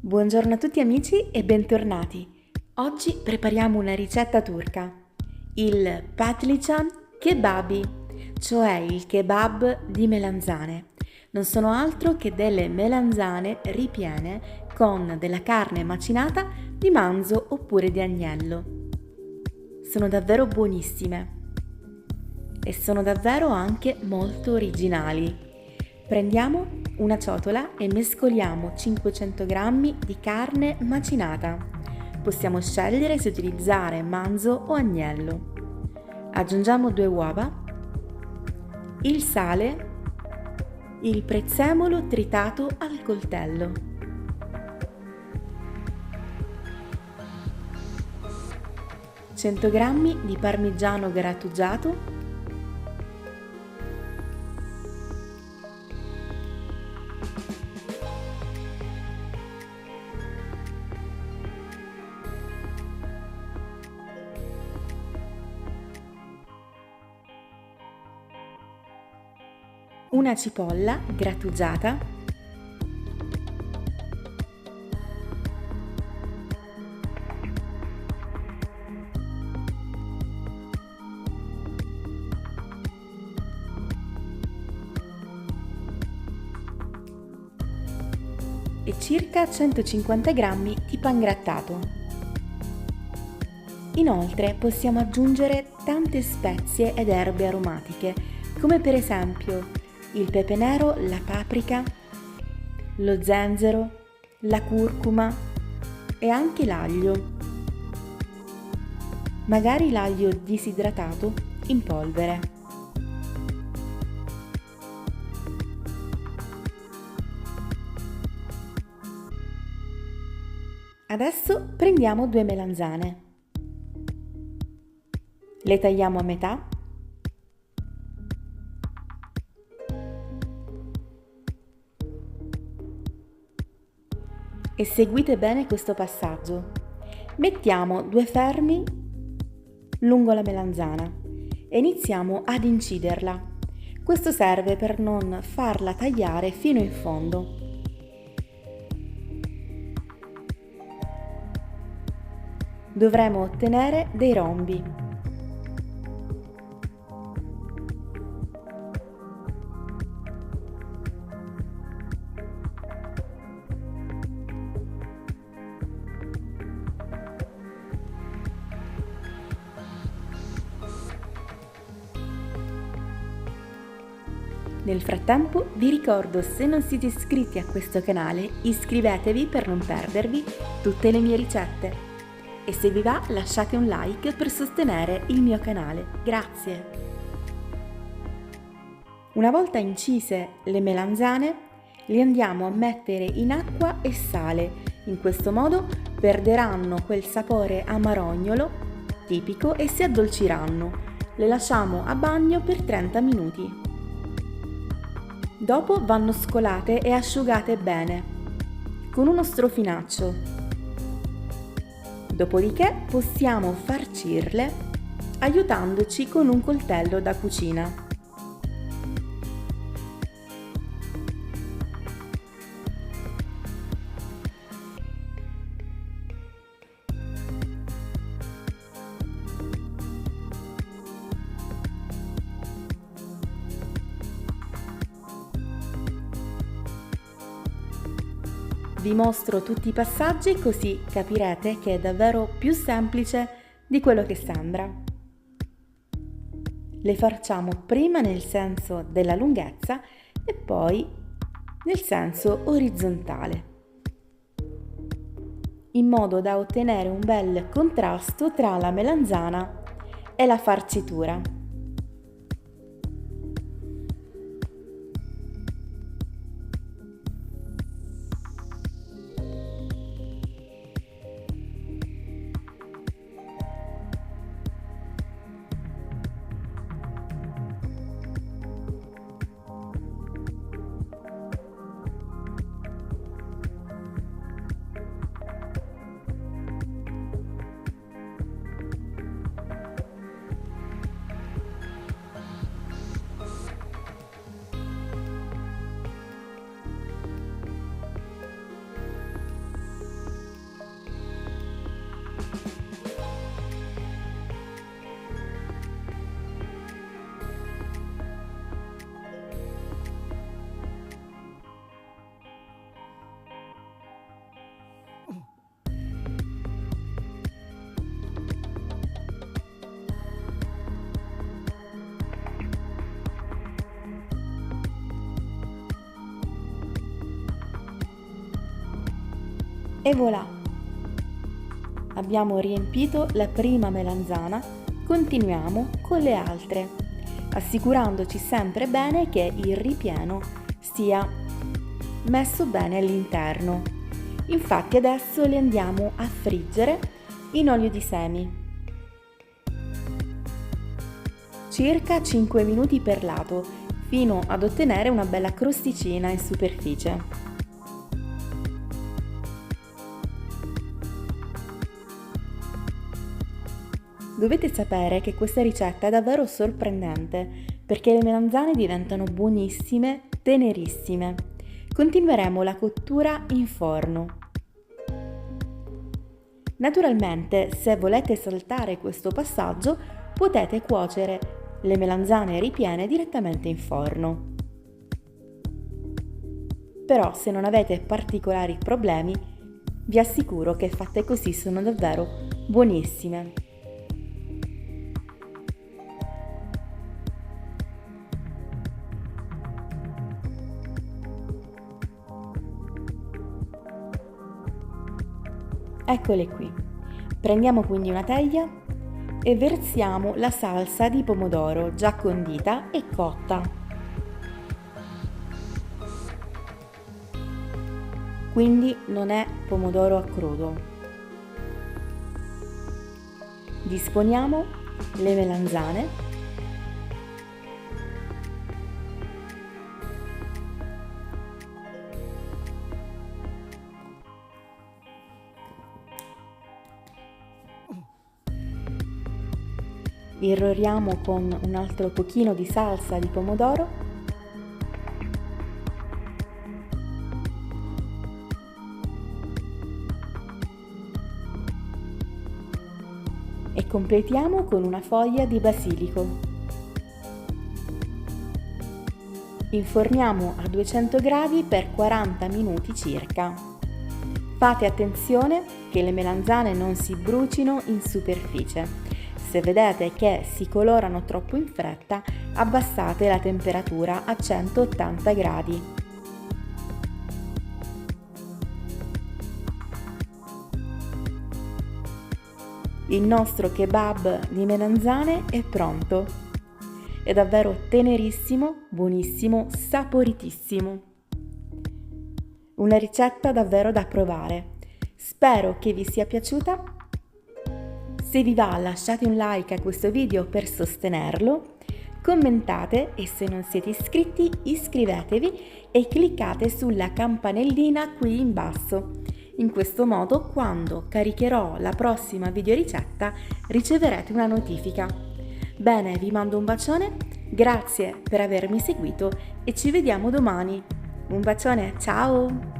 Buongiorno a tutti amici e bentornati. Oggi prepariamo una ricetta turca, il patlıcan kebabi, cioè il kebab di melanzane. Non sono altro che delle melanzane ripiene con della carne macinata di manzo oppure di agnello. Sono davvero buonissime e sono davvero anche molto originali. Prendiamo una ciotola e mescoliamo 500 g di carne macinata. Possiamo scegliere se utilizzare manzo o agnello. Aggiungiamo 2 uova, il sale, il prezzemolo tritato al coltello. Cento g di parmigiano grattugiato, una cipolla grattugiata, e circa 150 g di pangrattato. Inoltre possiamo aggiungere tante spezie ed erbe aromatiche, come per esempio il pepe nero, la paprika, lo zenzero, la curcuma e anche l'aglio. Magari l'aglio disidratato in polvere. Adesso prendiamo 2 melanzane. Le tagliamo a metà . E seguite bene questo passaggio. Mettiamo 2 fermi lungo la melanzana e iniziamo ad inciderla. Questo serve per non farla tagliare fino in fondo. Dovremo ottenere dei rombi. Nel frattempo vi ricordo, se non siete iscritti a questo canale, iscrivetevi per non perdervi tutte le mie ricette. E se vi va lasciate un like per sostenere il mio canale. Grazie! Una volta incise le melanzane, le andiamo a mettere in acqua e sale. In questo modo perderanno quel sapore amarognolo tipico e si addolciranno. Le lasciamo a bagno per 30 minuti. Dopo vanno scolate e asciugate bene con uno strofinaccio. Dopodiché possiamo farcirle aiutandoci con un coltello da cucina. Vi mostro tutti i passaggi così capirete che è davvero più semplice di quello che sembra. Le facciamo prima nel senso della lunghezza e poi nel senso orizzontale, in modo da ottenere un bel contrasto tra la melanzana e la farcitura. E voilà! Abbiamo riempito la prima melanzana, continuiamo con le altre, assicurandoci sempre bene che il ripieno sia messo bene all'interno. Infatti adesso le andiamo a friggere in olio di semi. Circa 5 minuti per lato, fino ad ottenere una bella crosticina in superficie. Dovete sapere che questa ricetta è davvero sorprendente perché le melanzane diventano buonissime, tenerissime. Continueremo la cottura in forno. Naturalmente, se volete saltare questo passaggio, potete cuocere le melanzane ripiene direttamente in forno. Però se non avete particolari problemi, vi assicuro che fatte così sono davvero buonissime. Eccole qui. Prendiamo quindi una teglia e versiamo la salsa di pomodoro già condita e cotta. Quindi non è pomodoro a crudo. Disponiamo le melanzane . Irroriamo con un altro pochino di salsa di pomodoro e completiamo con una foglia di basilico. Inforniamo a 200 gradi per 40 minuti circa. Fate attenzione che le melanzane non si brucino in superficie. Se vedete che si colorano troppo in fretta, abbassate la temperatura a 180 gradi. Il nostro kebab di melanzane è pronto. È davvero tenerissimo, buonissimo, saporitissimo. Una ricetta davvero da provare. Spero che vi sia piaciuta. Se vi va, lasciate un like a questo video per sostenerlo, commentate e se non siete iscritti iscrivetevi e cliccate sulla campanellina qui in basso. In questo modo, quando caricherò la prossima videoricetta, riceverete una notifica. Bene, vi mando un bacione, grazie per avermi seguito e ci vediamo domani. Un bacione, ciao!